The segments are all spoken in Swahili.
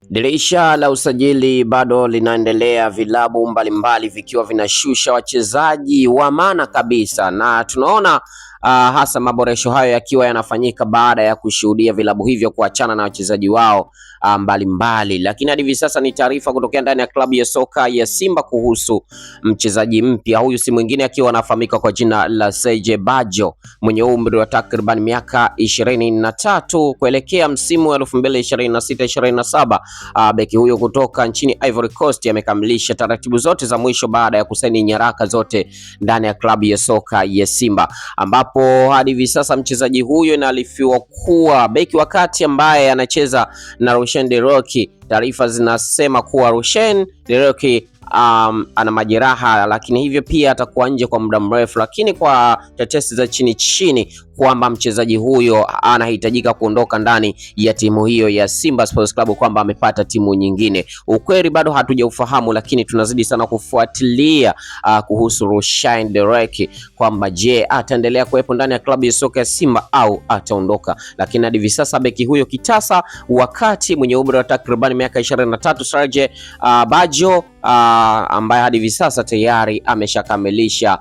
Dirisha la usajili bado linaendelea, vilabu mbalimbali vikiwa vinashusha wachezaji wa maana kabisa, na tunaona hasa maboresho hayo yakiwa yanafanyika baada ya kushuhudia vilabu hivyo kuachana na wachezaji wao mbalimbali. Lakini hadi hivi sasa ni taarifa kutokea ndani ya klabu ya soka ya Simba kuhusu mchezaji mpya. Huyu si mwingine akiwa anafahamika kwa jina la Serge Bajo mwenye umri wa takriban miaka 23 kuelekea msimu wa 2026-27. Beki huyo kutoka nchini Ivory Coast amekamilisha taratibu zote za mwisho baada ya kusaini nyaraka zote ndani ya klabu ya soka ya Simba, ambapo hadi hivi sasa mchezaji huyo inaarifiwa kuwa beki wakati ambaye anacheza na Rushen De Reuck. Taarifa zinasema kuwa Rushen De Reuck ana majeraha, lakini hivyo pia atakuwa nje kwa muda mrefu, lakini kwa tetesi za chini chini kwamba mchezaji huyo anahitajika kuondoka ndani ya timu hiyo ya Simba Sports Club, kwamba amepata timu nyingine. Ukweli bado hatujaufahamu, lakini tunazidi sana kufuatilia kuhusu Rushen De Reuck kwamba je, ataendelea kuwepo ndani ya klabu ya soka ya Simba au ataondoka. Lakini hadi hivi sasa beki huyo kitasa wakati mwenye umri wa takriban miaka 23 Serge Bajo ambaye hadi hivi sasa tayari ameshakamilisha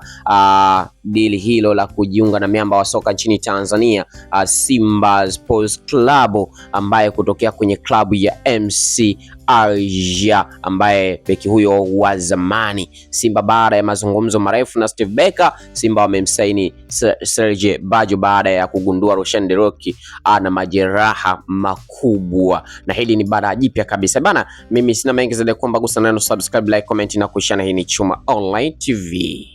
dili hilo la kujiunga na miamba wa soka nchini Tanzania, Simba Sports Club, ambaye kutokea kwenye klabu ya MC Alger, ambaye beki huyo wa zamani Simba, baada ya mazungumzo marefu na Steve Barker, Simba wamemsaini Serge Bajo baada ya kugundua Rushen De Reuck ana majeraha makubwa, na hili ni bara jipya kabisa bana. Mimi sina mengi zaidi, kwamba gusa neno subscribe, like, comment na kushare. Hii ni Chuma Online TV.